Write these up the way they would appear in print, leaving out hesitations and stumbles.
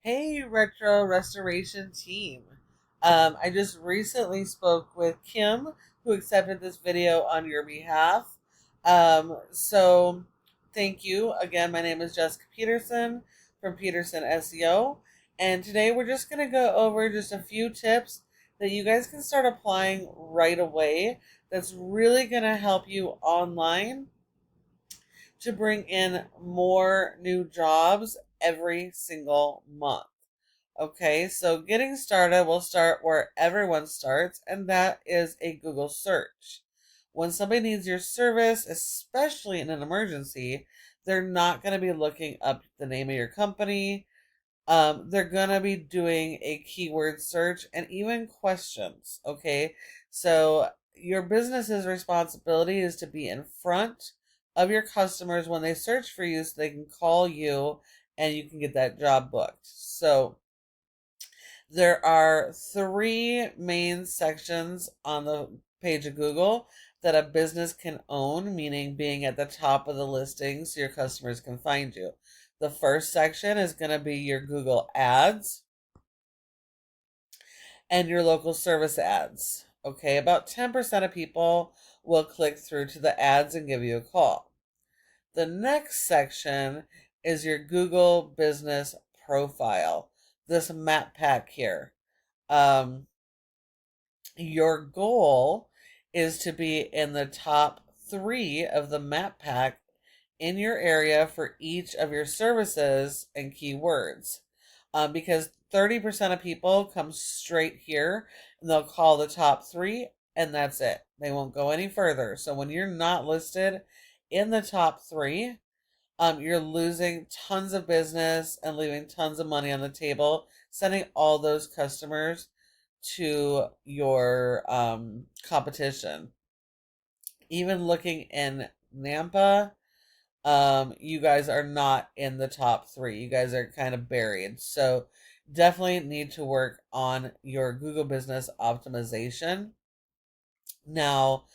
Hey, Retro Restoration team. I just recently spoke with Kim, who accepted this video on your behalf. So thank you. Again, my name is Jessica Peterson from Peterson SEO. And today we're just going to go over just a few tips that you guys can start applying right away. That's really going to help you online to bring in more new jobs every single month. Okay, so getting started, we'll start where everyone starts, and that is a Google search. When somebody needs your service, especially in an emergency, they're not going to be looking up the name of your company. They're going to be doing a keyword search and even questions. Okay, so your business's responsibility is to be in front of your customers when they search for you so they can call you and you can get that job booked. So there are three main sections on the page of Google that a business can own, meaning being at the top of the listing so your customers can find you. The first section is going to be your Google ads and your local service ads. Okay, about 10% of people will click through to the ads and give you a call. The next section is your Google business profile, this map pack here. Your goal is to be in the top three of the map pack in your area for each of your services and keywords. Because 30% of people come straight here and they'll call the top three and that's it. They won't go any further. So when you're not listed in the top three, you're losing tons of business and leaving tons of money on the table, sending all those customers to your competition. Even looking in Nampa, you guys are not in the top three. You guys are kind of buried. So definitely need to work on your Google business optimization. Now,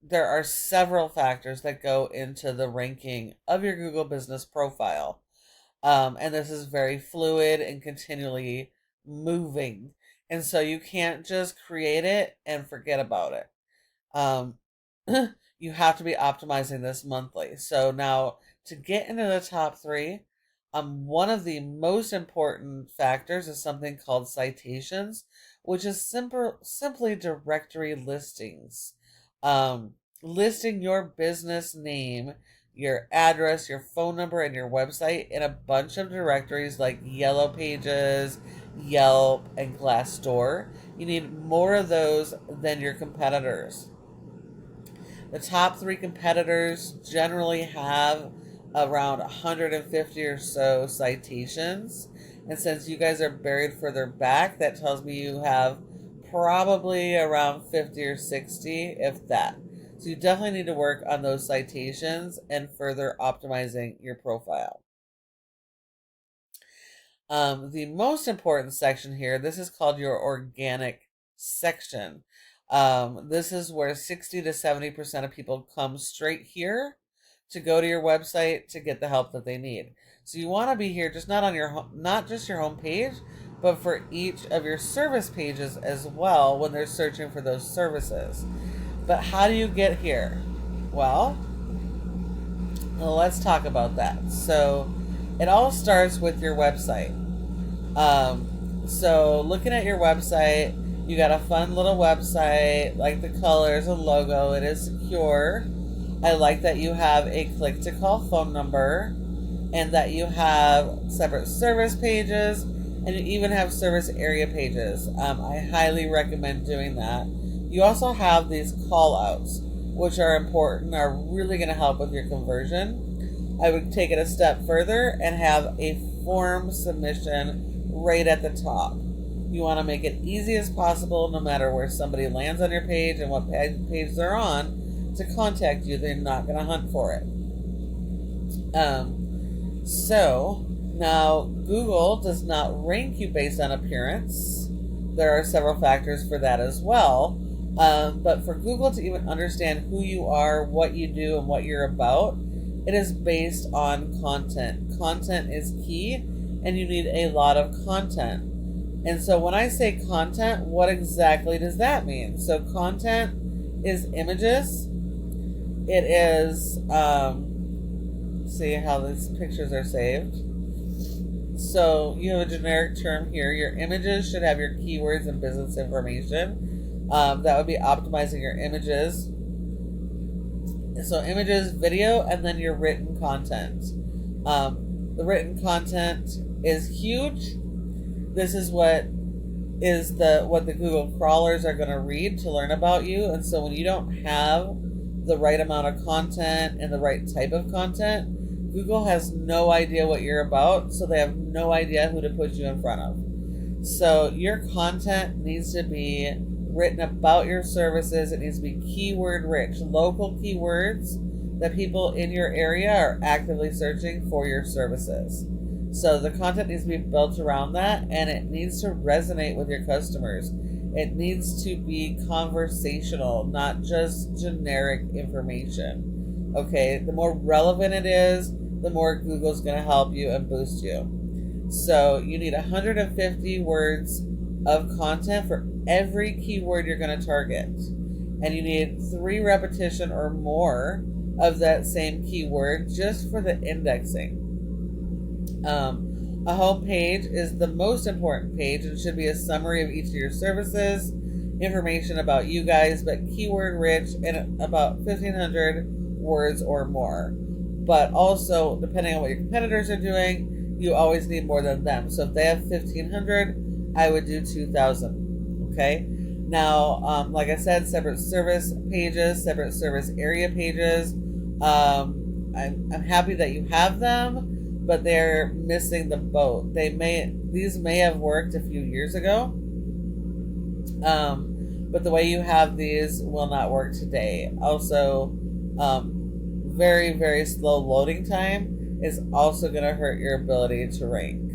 there are several factors that go into the ranking of your Google business profile. And this is very fluid and continually moving. And so you can't just create it and forget about it. Um, you have to be optimizing this monthly. So now to get into the top three, one of the most important factors is something called citations, which is simply directory listings. Listing your business name, your address, your phone number, and your website in a bunch of directories like Yellow Pages, Yelp, and Glassdoor. You need more of those than your competitors. The top three competitors generally have around 150 or so citations. And since you guys are buried further back, that tells me you have probably around 50 or 60, if that. So you definitely need to work on those citations and further optimizing your profile. The most important section here, this is called your organic section. This is where 60 to 70% of people come straight here to go to your website to get the help that they need. So you want to be here just not just your home page, but for each of your service pages as well when they're searching for those services. But how do you get here? Well, let's talk about that. So it all starts with your website. So looking at your website, you got a fun little website, like the colors and logo. It is secure. I like that you have a click to call phone number and that you have separate service pages and you even have service area pages. I highly recommend doing that. You also have these call outs, which are important, are really going to help with your conversion. I would take it a step further and have a form submission right at the top. You want to make it easy as possible, no matter where somebody lands on your page and what page they're on, to contact you. They're not going to hunt for it. So now Google does not rank you based on appearance. There are several factors for that as well. But for Google to even understand who you are, what you do, and what you're about, It is based on content. Content is key, and you need a lot of content. And so when I say content, what exactly does that mean? So content is images. It is, see how these pictures are saved. So you have a generic term here. Your images should have your keywords and business information. That would be optimizing your images. So images, video, and then your written content. The written content is huge. This is what the Google crawlers are going to read to learn about you. And so when you don't have the right amount of content and the right type of content, Google has no idea what you're about, so they have no idea who to put you in front of. So your content needs to be written about your services. It needs to be keyword rich, local keywords that people in your area are actively searching for your services. So the content needs to be built around that, and it needs to resonate with your customers. It needs to be conversational, not just generic information. Okay, the more relevant it is, the more Google's going to help you and boost you. So you need 150 words of content for every keyword you're going to target. And you need 3 repetition or more of that same keyword just for the indexing. A home page is the most important page and should be a summary of each of your services, information about you guys, but keyword rich and about 1,500 words or more. But also, depending on what your competitors are doing, you always need more than them. So if they have 1,500, I would do 2,000. Okay. Now, like I said, separate service pages, separate service area pages. I'm happy that you have them, but they're missing the boat. These may have worked a few years ago, but the way you have these will not work today. Also, very, very slow loading time is also going to hurt your ability to rank.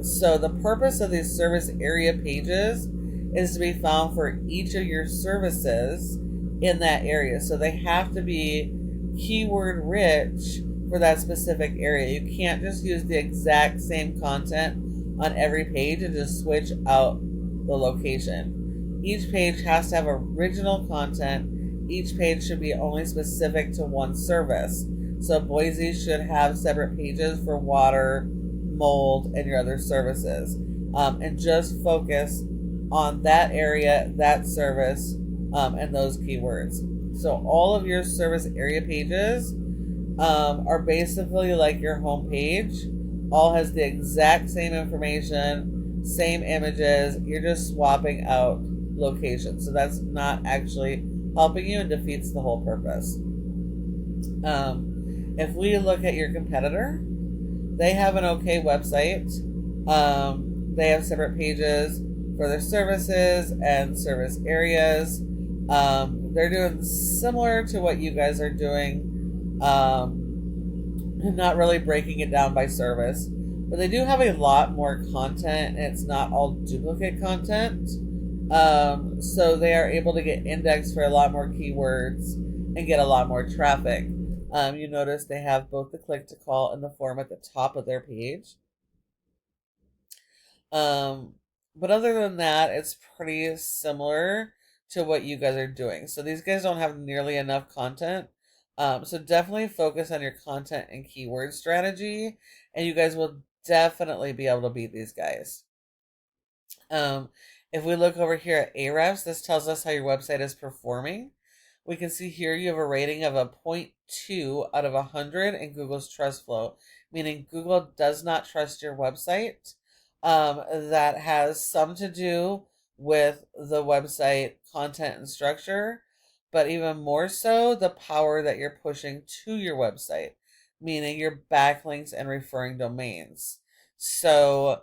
So the purpose of these service area pages is to be found for each of your services in that area. So they have to be keyword rich for that specific area. You can't just use the exact same content on every page and just switch out the location. Each page has to have original content. Each page should be only specific to one service. So Boise should have separate pages for water, mold, and your other services. And just focus on that area, that service, and those keywords. So all of your service area pages are basically like your home page. All has the exact same information, same images. You're just swapping out locations. So that's not actually helping you and defeats the whole purpose. If we look at your competitor, they have an okay website. They have separate pages for their services and service areas. They're doing similar to what you guys are doing. Not really breaking it down by service, but they do have a lot more content, and it's not all duplicate content. So they are able to get indexed for a lot more keywords and get a lot more traffic. You notice they have both the click to call and the form at the top of their page. But other than that, it's pretty similar to what you guys are doing. So these guys don't have nearly enough content. So definitely focus on your content and keyword strategy, and you guys will definitely be able to beat these guys. If we look over here at Ahrefs, this tells us how your website is performing. We can see here you have a rating of a 0.2 out of 100 in Google's trust flow, meaning Google does not trust your website. That has some to do with the website content and structure, but even more so the power that you're pushing to your website, meaning your backlinks and referring domains. So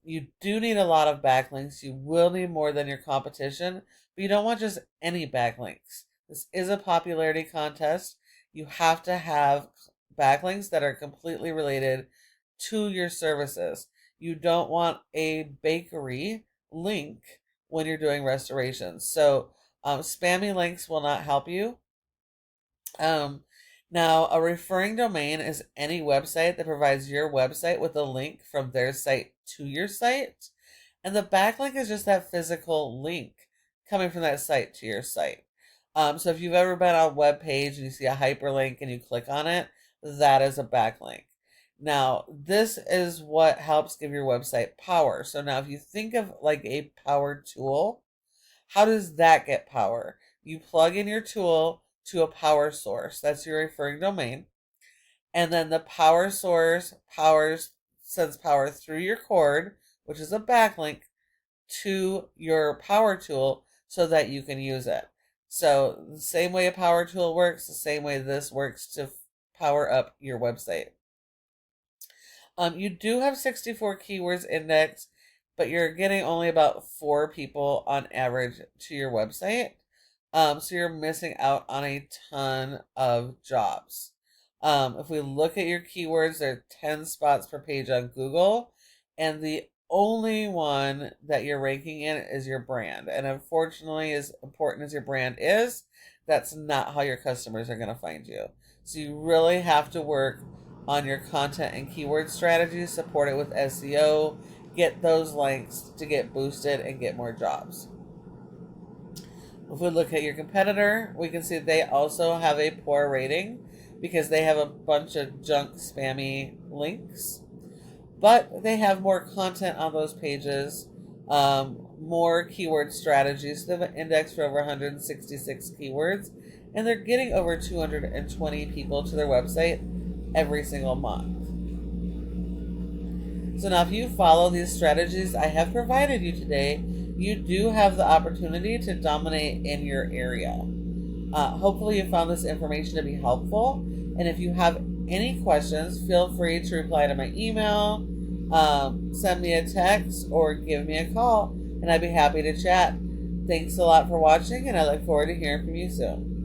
you do need a lot of backlinks. You will need more than your competition, but you don't want just any backlinks. This is a popularity contest. You have to have backlinks that are completely related to your services. You don't want a bakery link when you're doing restorations. So spammy links will not help you. Now, a referring domain is any website that provides your website with a link from their site to your site. And the backlink is just that physical link coming from that site to your site. So if you've ever been on a web page and you see a hyperlink and you click on it, that is a backlink. Now, this is what helps give your website power. So now if you think of like a power tool, how does that get power? You plug in your tool to a power source. That's your referring domain. And then the power source sends power through your cord, which is a backlink, to your power tool so that you can use it. So the same way a power tool works, the same way this works to power up your website. You do have 64 keywords indexed, but you're getting only about 4 people on average to your website. So you're missing out on a ton of jobs. If we look at your keywords, there are 10 spots per page on Google, and the only one that you're ranking in is your brand. And unfortunately, as important as your brand is, that's not how your customers are going to find you. So you really have to work on your content and keyword strategies, support it with SEO, get those links to get boosted and get more jobs. If we look at your competitor, we can see they also have a poor rating because they have a bunch of junk spammy links, but they have more content on those pages, more keyword strategies. They have an index for over 166 keywords, and they're getting over 220 people to their website every single month. So now if you follow these strategies I have provided you today, you do have the opportunity to dominate in your area. Hopefully you found this information to be helpful. And if you have any questions, feel free to reply to my email, send me a text, or give me a call, and I'd be happy to chat. Thanks a lot for watching, and I look forward to hearing from you soon.